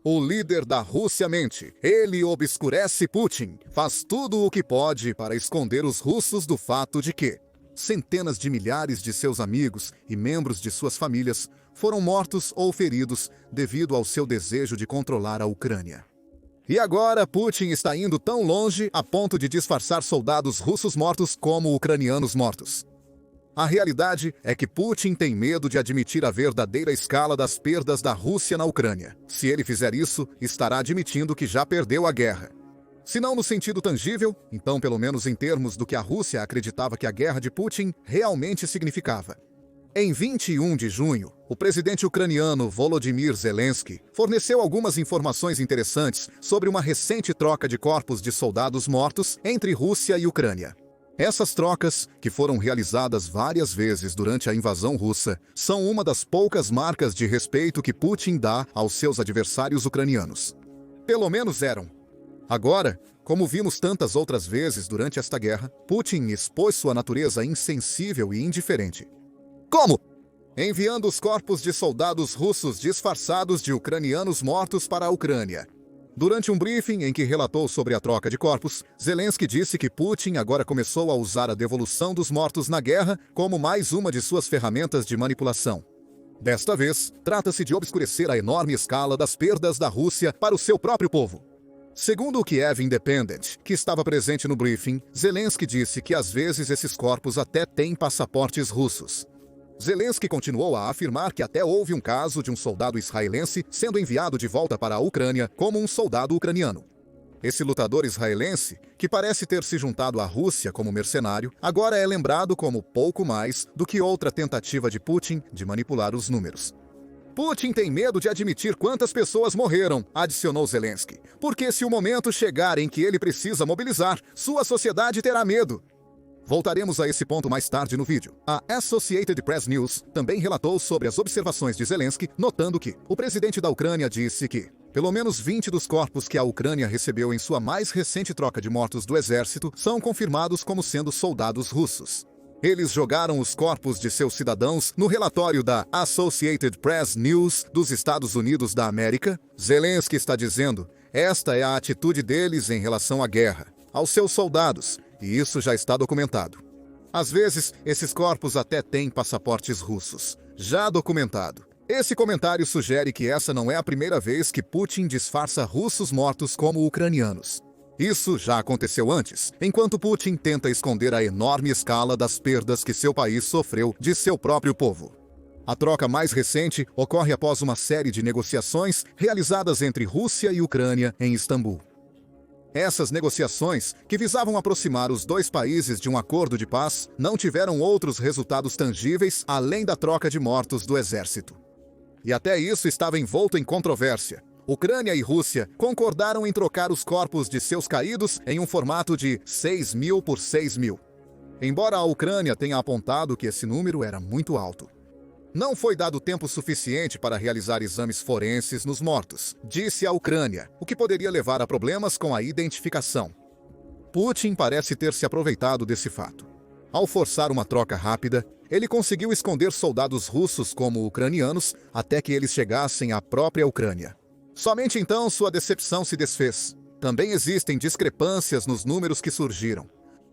O líder da Rússia mente. Ele obscurece Putin. Faz tudo o que pode para esconder os russos do fato de que centenas de milhares de seus amigos e membros de suas famílias foram mortos ou feridos devido ao seu desejo de controlar a Ucrânia. E agora Putin está indo tão longe a ponto de disfarçar soldados russos mortos como ucranianos mortos. A realidade é que Putin tem medo de admitir a verdadeira escala das perdas da Rússia na Ucrânia. Se ele fizer isso, estará admitindo que já perdeu a guerra. Se não no sentido tangível, então pelo menos em termos do que a Rússia acreditava que a guerra de Putin realmente significava. Em 21 de junho, o presidente ucraniano Volodymyr Zelensky forneceu algumas informações interessantes sobre uma recente troca de corpos de soldados mortos entre Rússia e Ucrânia. Essas trocas, que foram realizadas várias vezes durante a invasão russa, são uma das poucas marcas de respeito que Putin dá aos seus adversários ucranianos. Pelo menos eram. Agora, como vimos tantas outras vezes durante esta guerra, Putin expôs sua natureza insensível e indiferente. Como? Enviando os corpos de soldados russos disfarçados de ucranianos mortos para a Ucrânia. Durante um briefing em que relatou sobre a troca de corpos, Zelensky disse que Putin agora começou a usar a devolução dos mortos na guerra como mais uma de suas ferramentas de manipulação. Desta vez, trata-se de obscurecer a enorme escala das perdas da Rússia para o seu próprio povo. Segundo o Kiev Independent, que estava presente no briefing, Zelensky disse que às vezes esses corpos até têm passaportes russos. Zelensky continuou a afirmar que até houve um caso de um soldado israelense sendo enviado de volta para a Ucrânia como um soldado ucraniano. Esse lutador israelense, que parece ter se juntado à Rússia como mercenário, agora é lembrado como pouco mais do que outra tentativa de Putin de manipular os números. Putin tem medo de admitir quantas pessoas morreram, adicionou Zelensky, porque se o momento chegar em que ele precisa mobilizar, sua sociedade terá medo. Voltaremos a esse ponto mais tarde no vídeo. A Associated Press News também relatou sobre as observações de Zelensky, notando que o presidente da Ucrânia disse que pelo menos 20 dos corpos que a Ucrânia recebeu em sua mais recente troca de mortos do exército são confirmados como sendo soldados russos. Eles jogaram os corpos de seus cidadãos no relatório da Associated Press News dos Estados Unidos da América. Zelensky está dizendo, esta é a atitude deles em relação à guerra, aos seus soldados, e isso já está documentado. Às vezes, esses corpos até têm passaportes russos. Já documentado. Esse comentário sugere que essa não é a primeira vez que Putin disfarça russos mortos como ucranianos. Isso já aconteceu antes, enquanto Putin tenta esconder a enorme escala das perdas que seu país sofreu de seu próprio povo. A troca mais recente ocorre após uma série de negociações realizadas entre Rússia e Ucrânia em Istambul. Essas negociações, que visavam aproximar os dois países de um acordo de paz, não tiveram outros resultados tangíveis além da troca de mortos do exército. E até isso estava envolto em controvérsia. Ucrânia e Rússia concordaram em trocar os corpos de seus caídos em um formato de 6.000 por 6.000. Embora a Ucrânia tenha apontado que esse número era muito alto. Não foi dado tempo suficiente para realizar exames forenses nos mortos, disse a Ucrânia, o que poderia levar a problemas com a identificação. Putin parece ter se aproveitado desse fato. Ao forçar uma troca rápida, ele conseguiu esconder soldados russos como ucranianos até que eles chegassem à própria Ucrânia. Somente então sua decepção se desfez. Também existem discrepâncias nos números que surgiram.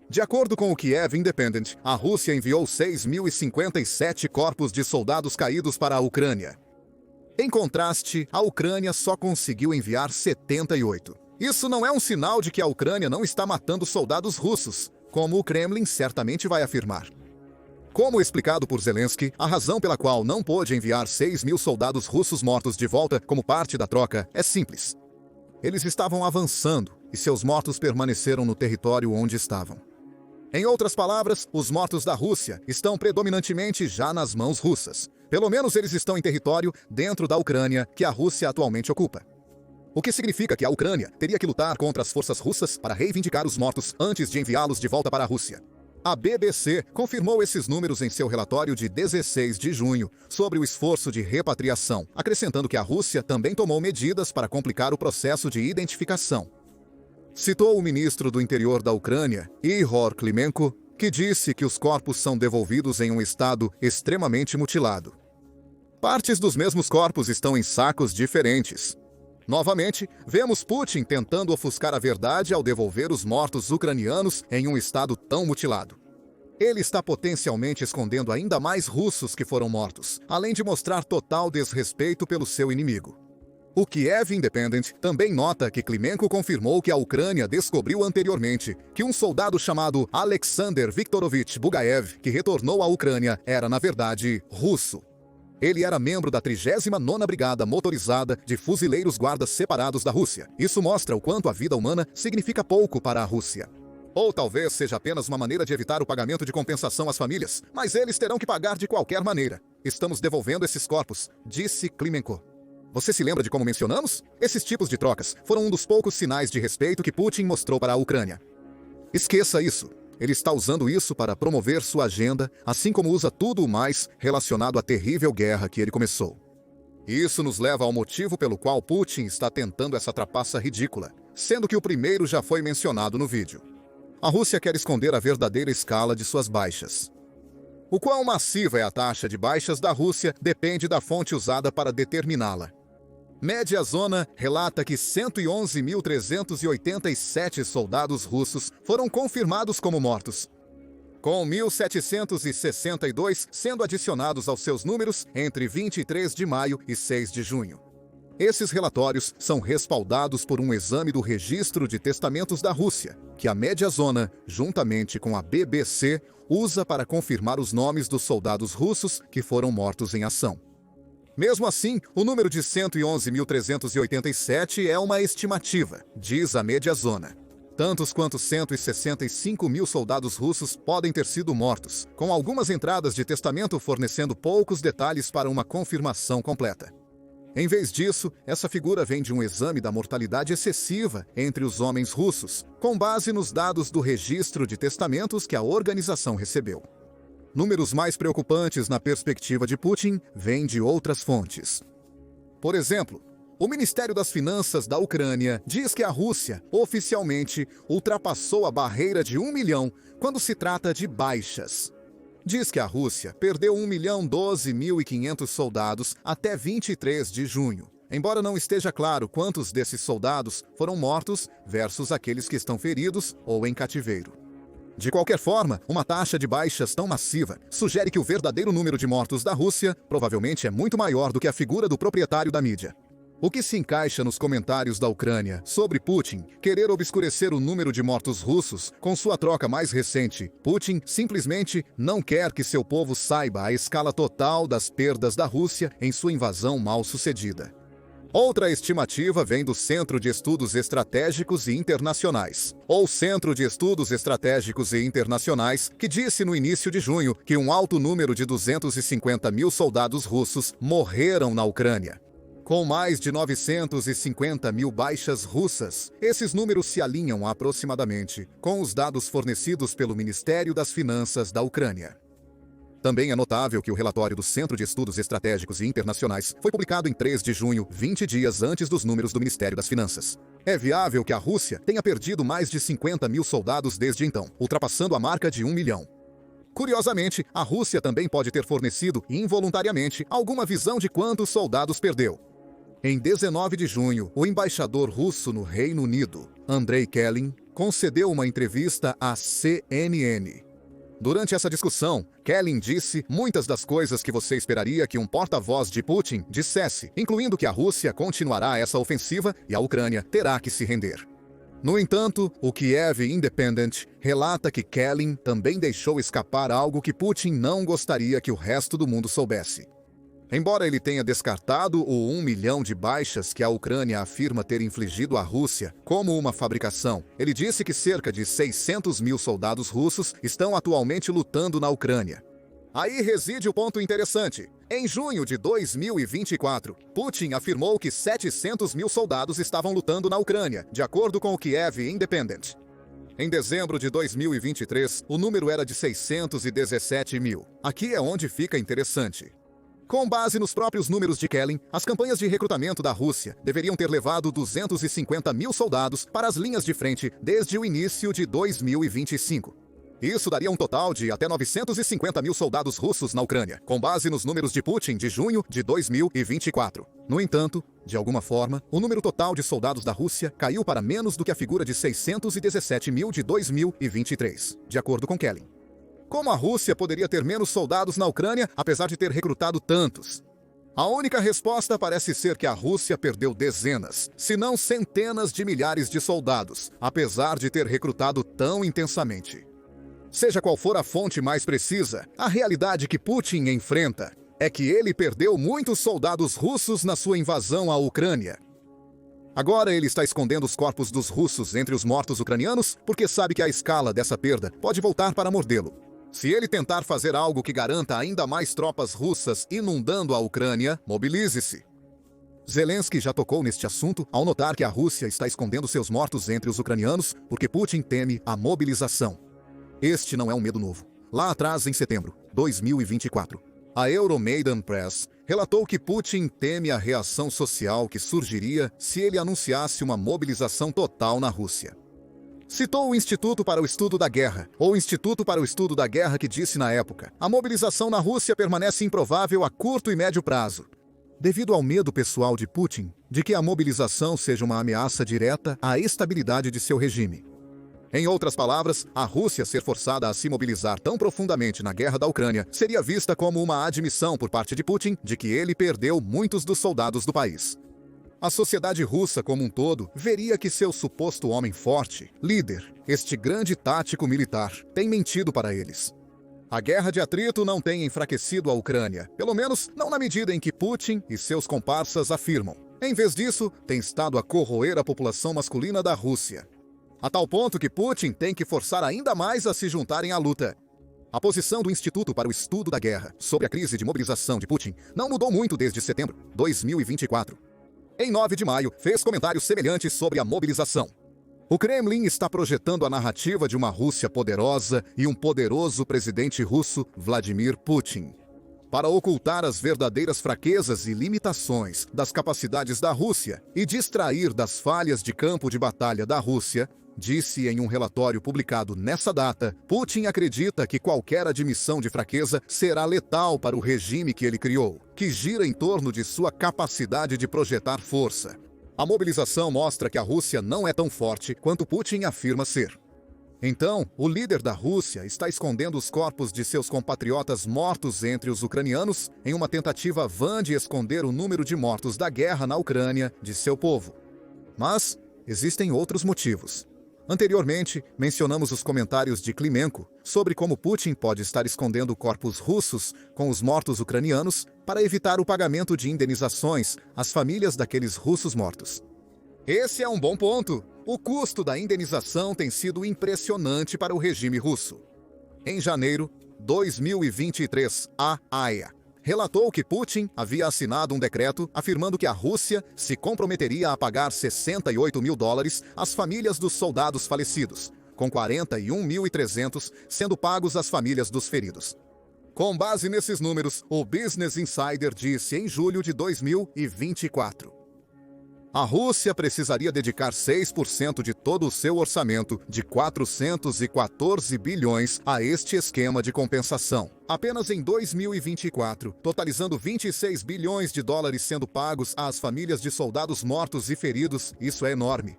De acordo com o Kiev Independent, a Rússia enviou 6.057 corpos de soldados caídos para a Ucrânia. Em contraste, a Ucrânia só conseguiu enviar 78. Isso não é um sinal de que a Ucrânia não está matando soldados russos, como o Kremlin certamente vai afirmar. Como explicado por Zelensky, a razão pela qual não pôde enviar 6.000 soldados russos mortos de volta como parte da troca é simples. Eles estavam avançando e seus mortos permaneceram no território onde estavam. Em outras palavras, os mortos da Rússia estão predominantemente já nas mãos russas. Pelo menos eles estão em território dentro da Ucrânia que a Rússia atualmente ocupa. O que significa que a Ucrânia teria que lutar contra as forças russas para reivindicar os mortos antes de enviá-los de volta para a Rússia. A BBC confirmou esses números em seu relatório de 16 de junho sobre o esforço de repatriação, acrescentando que a Rússia também tomou medidas para complicar o processo de identificação. Citou o ministro do Interior da Ucrânia, Ihor Klimenko, que disse que os corpos são devolvidos em um estado extremamente mutilado. Partes dos mesmos corpos estão em sacos diferentes. Novamente, vemos Putin tentando ofuscar a verdade ao devolver os mortos ucranianos em um estado tão mutilado. Ele está potencialmente escondendo ainda mais russos que foram mortos, além de mostrar total desrespeito pelo seu inimigo. O Kiev Independent também nota que Klimenko confirmou que a Ucrânia descobriu anteriormente que um soldado chamado Alexander Viktorovich Bugaev, que retornou à Ucrânia, era, na verdade, russo. Ele era membro da 39ª Brigada Motorizada de Fuzileiros Guardas Separados da Rússia. Isso mostra o quanto a vida humana significa pouco para a Rússia. Ou talvez seja apenas uma maneira de evitar o pagamento de compensação às famílias, mas eles terão que pagar de qualquer maneira. Estamos devolvendo esses corpos, disse Klimenko. Você se lembra de como mencionamos? Esses tipos de trocas foram um dos poucos sinais de respeito que Putin mostrou para a Ucrânia. Esqueça isso. Ele está usando isso para promover sua agenda, assim como usa tudo o mais relacionado à terrível guerra que ele começou. Isso nos leva ao motivo pelo qual Putin está tentando essa trapaça ridícula, sendo que o primeiro já foi mencionado no vídeo. A Rússia quer esconder a verdadeira escala de suas baixas. O quão massiva é a taxa de baixas da Rússia depende da fonte usada para determiná-la. Média Zona relata que 111.387 soldados russos foram confirmados como mortos, com 1.762 sendo adicionados aos seus números entre 23 de maio e 6 de junho. Esses relatórios são respaldados por um exame do Registro de Testamentos da Rússia, que a Média Zona, juntamente com a BBC, usa para confirmar os nomes dos soldados russos que foram mortos em ação. Mesmo assim, o número de 111.387 é uma estimativa, diz a Média Zona. Tantos quanto 165 mil soldados russos podem ter sido mortos, com algumas entradas de testamento fornecendo poucos detalhes para uma confirmação completa. Em vez disso, essa figura vem de um exame da mortalidade excessiva entre os homens russos, com base nos dados do registro de testamentos que a organização recebeu. Números mais preocupantes na perspectiva de Putin vêm de outras fontes. Por exemplo, o Ministério das Finanças da Ucrânia diz que a Rússia, oficialmente, ultrapassou a barreira de 1 milhão quando se trata de baixas. Diz que a Rússia perdeu 1.012.500 soldados até 23 de junho, embora não esteja claro quantos desses soldados foram mortos versus aqueles que estão feridos ou em cativeiro. De qualquer forma, uma taxa de baixas tão massiva sugere que o verdadeiro número de mortos da Rússia provavelmente é muito maior do que a figura do proprietário da mídia. O que se encaixa nos comentários da Ucrânia sobre Putin querer obscurecer o número de mortos russos com sua troca mais recente. Putin simplesmente não quer que seu povo saiba a escala total das perdas da Rússia em sua invasão mal-sucedida. Outra estimativa vem do Centro de Estudos Estratégicos e Internacionais, ou Centro de Estudos Estratégicos e Internacionais, que disse no início de junho que um alto número de 250 mil soldados russos morreram na Ucrânia. Com mais de 950 mil baixas russas, esses números se alinham aproximadamente com os dados fornecidos pelo Ministério das Finanças da Ucrânia. Também é notável que o relatório do Centro de Estudos Estratégicos e Internacionais foi publicado em 3 de junho, 20 dias antes dos números do Ministério das Finanças. É viável que a Rússia tenha perdido mais de 50 mil soldados desde então, ultrapassando a marca de 1 milhão. Curiosamente, a Rússia também pode ter fornecido, involuntariamente, alguma visão de quantos soldados perdeu. Em 19 de junho, o embaixador russo no Reino Unido, Andrei Kelin, concedeu uma entrevista à CNN. Durante essa discussão, Kelin disse muitas das coisas que você esperaria que um porta-voz de Putin dissesse, incluindo que a Rússia continuará essa ofensiva e a Ucrânia terá que se render. No entanto, o Kiev Independent relata que Kelin também deixou escapar algo que Putin não gostaria que o resto do mundo soubesse. Embora ele tenha descartado o 1 milhão de baixas que a Ucrânia afirma ter infligido à Rússia como uma fabricação, ele disse que cerca de 600 mil soldados russos estão atualmente lutando na Ucrânia. Aí reside o ponto interessante. Em junho de 2024, Putin afirmou que 700 mil soldados estavam lutando na Ucrânia, de acordo com o Kiev Independent. Em dezembro de 2023, o número era de 617 mil. Aqui é onde fica interessante. Com base nos próprios números de Kelin, as campanhas de recrutamento da Rússia deveriam ter levado 250 mil soldados para as linhas de frente desde o início de 2025. Isso daria um total de até 950 mil soldados russos na Ucrânia, com base nos números de Putin de junho de 2024. No entanto, de alguma forma, o número total de soldados da Rússia caiu para menos do que a figura de 617 mil de 2023, de acordo com Kelly. Como a Rússia poderia ter menos soldados na Ucrânia, apesar de ter recrutado tantos? A única resposta parece ser que a Rússia perdeu dezenas, se não centenas de milhares de soldados, apesar de ter recrutado tão intensamente. Seja qual for a fonte mais precisa, a realidade que Putin enfrenta é que ele perdeu muitos soldados russos na sua invasão à Ucrânia. Agora ele está escondendo os corpos dos russos entre os mortos ucranianos porque sabe que a escala dessa perda pode voltar para mordê-lo. Se ele tentar fazer algo que garanta ainda mais tropas russas inundando a Ucrânia, mobilize-se. Zelensky já tocou neste assunto ao notar que a Rússia está escondendo seus mortos entre os ucranianos porque Putin teme a mobilização. Este não é um medo novo. Lá atrás, em setembro de 2024, a Euromaidan Press relatou que Putin teme a reação social que surgiria se ele anunciasse uma mobilização total na Rússia. Citou o Instituto para o Estudo da Guerra, ou Instituto para o Estudo da Guerra, que disse na época: a mobilização na Rússia permanece improvável a curto e médio prazo, devido ao medo pessoal de Putin de que a mobilização seja uma ameaça direta à estabilidade de seu regime. Em outras palavras, a Rússia ser forçada a se mobilizar tão profundamente na guerra da Ucrânia seria vista como uma admissão por parte de Putin de que ele perdeu muitos dos soldados do país. A sociedade russa como um todo veria que seu suposto homem forte, líder, este grande tático militar, tem mentido para eles. A guerra de atrito não tem enfraquecido a Ucrânia, pelo menos não na medida em que Putin e seus comparsas afirmam. Em vez disso, tem estado a corroer a população masculina da Rússia, a tal ponto que Putin tem que forçar ainda mais a se juntarem à luta. A posição do Instituto para o Estudo da Guerra sobre a crise de mobilização de Putin não mudou muito desde setembro de 2024. Em 9 de maio, fez comentários semelhantes sobre a mobilização. O Kremlin está projetando a narrativa de uma Rússia poderosa e um poderoso presidente russo, Vladimir Putin, para ocultar as verdadeiras fraquezas e limitações das capacidades da Rússia e distrair das falhas de campo de batalha da Rússia. Disse em um relatório publicado nessa data, Putin acredita que qualquer admissão de fraqueza será letal para o regime que ele criou, que gira em torno de sua capacidade de projetar força. A mobilização mostra que a Rússia não é tão forte quanto Putin afirma ser. Então, o líder da Rússia está escondendo os corpos de seus compatriotas mortos entre os ucranianos em uma tentativa vã de esconder o número de mortos da guerra na Ucrânia de seu povo. Mas existem outros motivos. Anteriormente, mencionamos os comentários de Klimenko sobre como Putin pode estar escondendo corpos russos com os mortos ucranianos para evitar o pagamento de indenizações às famílias daqueles russos mortos. Esse é um bom ponto. O custo da indenização tem sido impressionante para o regime russo. Em janeiro de 2023, a AIA relatou que Putin havia assinado um decreto afirmando que a Rússia se comprometeria a pagar $68 mil às famílias dos soldados falecidos, com 41.300 sendo pagos às famílias dos feridos. Com base nesses números, o Business Insider disse em julho de 2024. A Rússia precisaria dedicar 6% de todo o seu orçamento de 414 bilhões a este esquema de compensação. Apenas em 2024, totalizando $26 bilhões sendo pagos às famílias de soldados mortos e feridos, isso é enorme.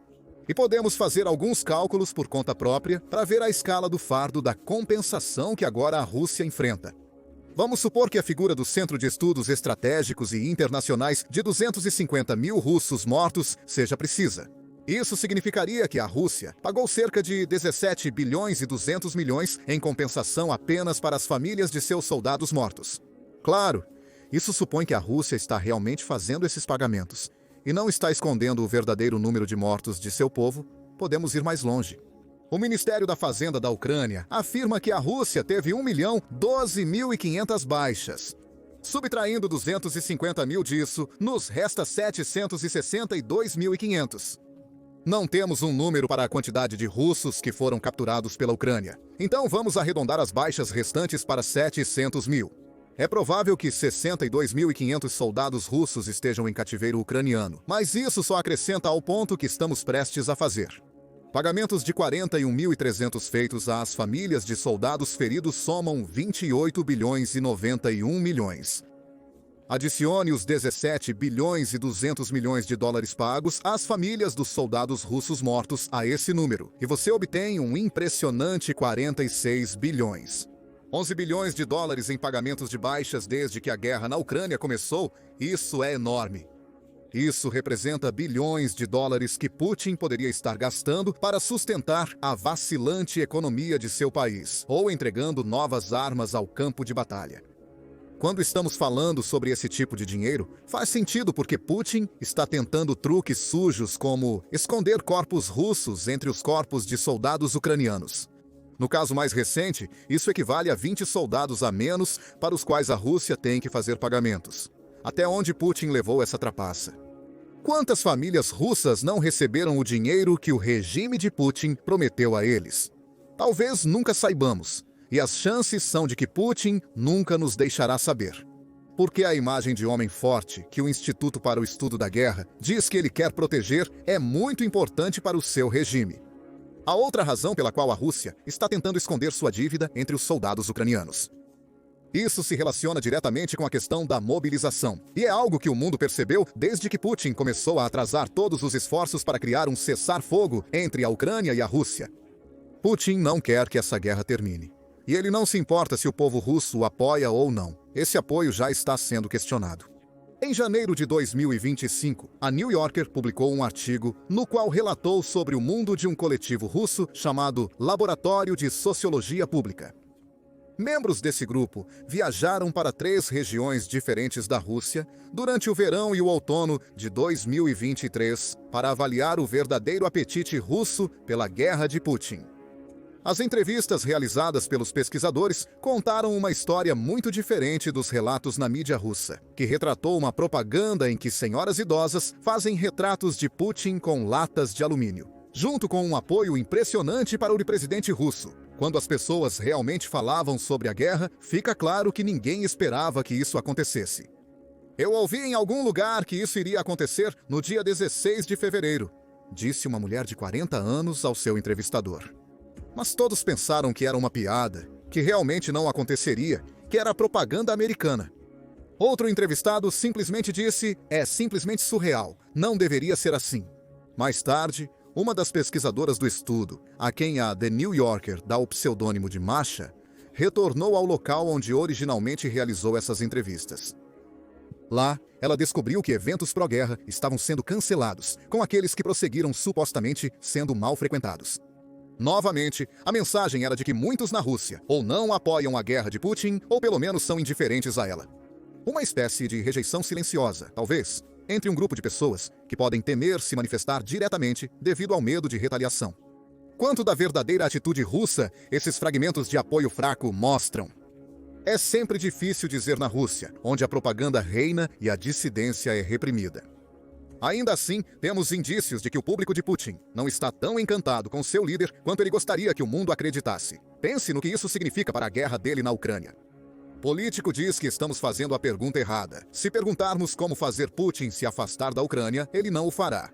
E podemos fazer alguns cálculos por conta própria para ver a escala do fardo da compensação que agora a Rússia enfrenta. Vamos supor que a figura do Centro de Estudos Estratégicos e Internacionais de 250 mil russos mortos seja precisa. Isso significaria que a Rússia pagou cerca de 17 bilhões e 200 milhões em compensação apenas para as famílias de seus soldados mortos. Claro, isso supõe que a Rússia está realmente fazendo esses pagamentos e não está escondendo o verdadeiro número de mortos de seu povo. Podemos ir mais longe. O Ministério da Fazenda da Ucrânia afirma que a Rússia teve 1.012.500 baixas. Subtraindo 250 mil disso, nos resta 762.500. Não temos um número para a quantidade de russos que foram capturados pela Ucrânia. Então vamos arredondar as baixas restantes para 700 mil. É provável que 62.500 soldados russos estejam em cativeiro ucraniano, mas isso só acrescenta ao ponto que estamos prestes a fazer. Pagamentos de 41.300 feitos às famílias de soldados feridos somam 28 bilhões e 91 milhões. Adicione os 17 bilhões e 200 milhões de dólares pagos às famílias dos soldados russos mortos a esse número, e você obtém um impressionante 46 bilhões. 11 bilhões de dólares em pagamentos de baixas desde que a guerra na Ucrânia começou, isso é enorme. Isso representa bilhões de dólares que Putin poderia estar gastando para sustentar a vacilante economia de seu país, ou entregando novas armas ao campo de batalha. Quando estamos falando sobre esse tipo de dinheiro, faz sentido porque Putin está tentando truques sujos como esconder corpos russos entre os corpos de soldados ucranianos. No caso mais recente, isso equivale a 20 soldados a menos para os quais a Rússia tem que fazer pagamentos. Até onde Putin levou essa trapaça? Quantas famílias russas não receberam o dinheiro que o regime de Putin prometeu a eles? Talvez nunca saibamos, e as chances são de que Putin nunca nos deixará saber. Porque a imagem de homem forte que o Instituto para o Estudo da Guerra diz que ele quer proteger é muito importante para o seu regime. A outra razão pela qual a Rússia está tentando esconder sua dívida entre os soldados ucranianos. Isso se relaciona diretamente com a questão da mobilização, e é algo que o mundo percebeu desde que Putin começou a atrasar todos os esforços para criar um cessar-fogo entre a Ucrânia e a Rússia. Putin não quer que essa guerra termine, e ele não se importa se o povo russo o apoia ou não. Esse apoio já está sendo questionado. Em janeiro de 2025, a New Yorker publicou um artigo no qual relatou sobre o mundo de um coletivo russo chamado Laboratório de Sociologia Pública. Membros desse grupo viajaram para 3 regiões diferentes da Rússia durante o verão e o outono de 2023 para avaliar o verdadeiro apetite russo pela guerra de Putin. As entrevistas realizadas pelos pesquisadores contaram uma história muito diferente dos relatos na mídia russa, que retratou uma propaganda em que senhoras idosas fazem retratos de Putin com latas de alumínio, junto com um apoio impressionante para o presidente russo. Quando as pessoas realmente falavam sobre a guerra, fica claro que ninguém esperava que isso acontecesse. Eu ouvi em algum lugar que isso iria acontecer no dia 16 de fevereiro, disse uma mulher de 40 anos ao seu entrevistador. Mas todos pensaram que era uma piada, que realmente não aconteceria, que era propaganda americana. Outro entrevistado simplesmente disse: é simplesmente surreal, não deveria ser assim. Mais tarde, uma das pesquisadoras do estudo, a quem a The New Yorker dá o pseudônimo de Masha, retornou ao local onde originalmente realizou essas entrevistas. Lá, ela descobriu que eventos pró-guerra estavam sendo cancelados, com aqueles que prosseguiram supostamente sendo mal frequentados. Novamente, a mensagem era de que muitos na Rússia ou não apoiam a guerra de Putin, ou pelo menos são indiferentes a ela. Uma espécie de rejeição silenciosa, talvez, entre um grupo de pessoas que podem temer se manifestar diretamente devido ao medo de retaliação. Quanto da verdadeira atitude russa, esses fragmentos de apoio fraco mostram. É sempre difícil dizer na Rússia, onde a propaganda reina e a dissidência é reprimida. Ainda assim, temos indícios de que o público de Putin não está tão encantado com seu líder quanto ele gostaria que o mundo acreditasse. Pense no que isso significa para a guerra dele na Ucrânia. Político diz que estamos fazendo a pergunta errada. Se perguntarmos como fazer Putin se afastar da Ucrânia, ele não o fará.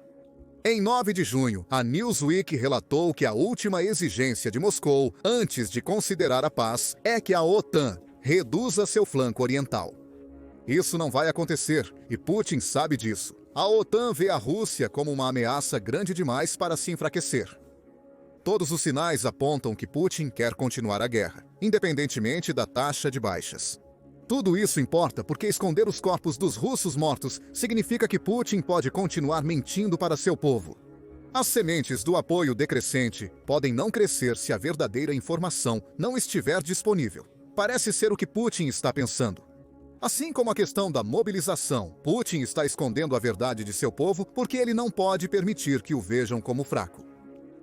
Em 9 de junho, a Newsweek relatou que a última exigência de Moscou, antes de considerar a paz, é que a OTAN reduza seu flanco oriental. Isso não vai acontecer, e Putin sabe disso. A OTAN vê a Rússia como uma ameaça grande demais para se enfraquecer. Todos os sinais apontam que Putin quer continuar a guerra, independentemente da taxa de baixas. Tudo isso importa porque esconder os corpos dos russos mortos significa que Putin pode continuar mentindo para seu povo. As sementes do apoio decrescente podem não crescer se a verdadeira informação não estiver disponível. Parece ser o que Putin está pensando. Assim como a questão da mobilização, Putin está escondendo a verdade de seu povo porque ele não pode permitir que o vejam como fraco.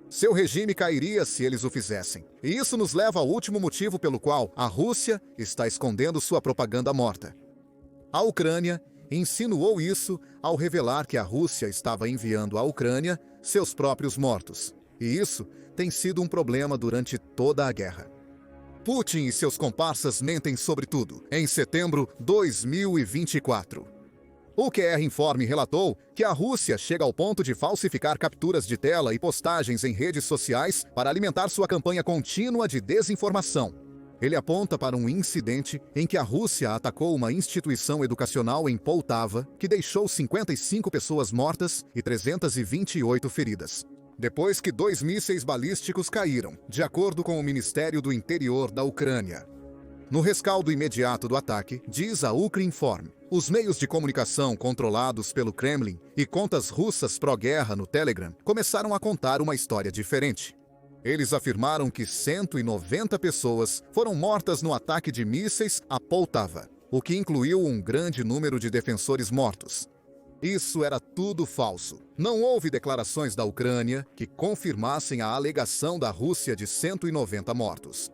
Seu regime cairia se eles o fizessem. E isso nos leva ao último motivo pelo qual a Rússia está escondendo sua propaganda morta. A Ucrânia insinuou isso ao revelar que a Rússia estava enviando à Ucrânia seus próprios mortos. E isso tem sido um problema durante toda a guerra. Putin e seus comparsas mentem sobre tudo. Em setembro de 2024. O QR Informe relatou que a Rússia chega ao ponto de falsificar capturas de tela e postagens em redes sociais para alimentar sua campanha contínua de desinformação. Ele aponta para um incidente em que a Rússia atacou uma instituição educacional em Poltava, que deixou 55 pessoas mortas e 328 feridas, depois que 2 mísseis balísticos caíram, de acordo com o Ministério do Interior da Ucrânia. No rescaldo imediato do ataque, diz a Ukrinform, os meios de comunicação controlados pelo Kremlin e contas russas pró-guerra no Telegram começaram a contar uma história diferente. Eles afirmaram que 190 pessoas foram mortas no ataque de mísseis a Poltava, o que incluiu um grande número de defensores mortos. Isso era tudo falso. Não houve declarações da Ucrânia que confirmassem a alegação da Rússia de 190 mortos.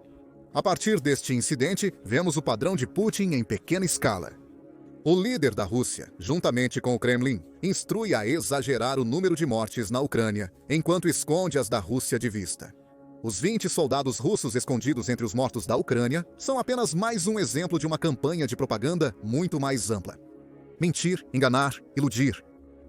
A partir deste incidente, vemos o padrão de Putin em pequena escala. O líder da Rússia, juntamente com o Kremlin, instrui a exagerar o número de mortes na Ucrânia, enquanto esconde as da Rússia de vista. Os 20 soldados russos escondidos entre os mortos da Ucrânia são apenas mais um exemplo de uma campanha de propaganda muito mais ampla. Mentir, enganar, iludir.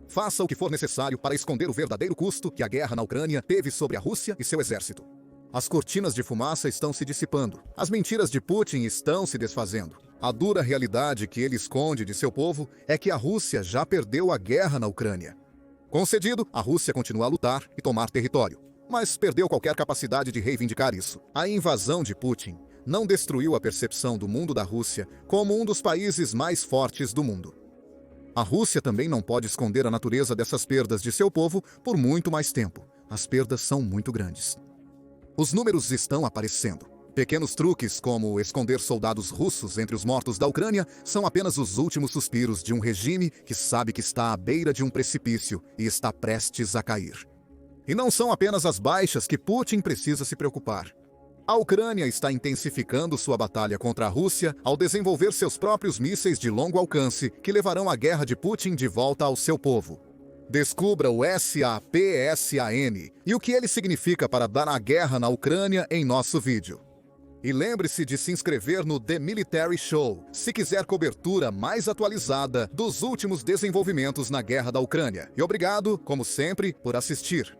Faça o que for necessário para esconder o verdadeiro custo que a guerra na Ucrânia teve sobre a Rússia e seu exército. As cortinas de fumaça estão se dissipando. As mentiras de Putin estão se desfazendo. A dura realidade que ele esconde de seu povo é que a Rússia já perdeu a guerra na Ucrânia. Concedido, a Rússia continua a lutar e tomar território, mas perdeu qualquer capacidade de reivindicar isso. A invasão de Putin não destruiu a percepção do mundo da Rússia como um dos países mais fortes do mundo. A Rússia também não pode esconder a natureza dessas perdas de seu povo por muito mais tempo. As perdas são muito grandes. Os números estão aparecendo. Pequenos truques, como esconder soldados russos entre os mortos da Ucrânia, são apenas os últimos suspiros de um regime que sabe que está à beira de um precipício e está prestes a cair. E não são apenas as baixas que Putin precisa se preocupar. A Ucrânia está intensificando sua batalha contra a Rússia ao desenvolver seus próprios mísseis de longo alcance que levarão a guerra de Putin de volta ao seu povo. Descubra o SAPSAN e o que ele significa para dar a guerra na Ucrânia em nosso vídeo. E lembre-se de se inscrever no The Military Show, se quiser cobertura mais atualizada dos últimos desenvolvimentos na guerra da Ucrânia. E obrigado, como sempre, por assistir.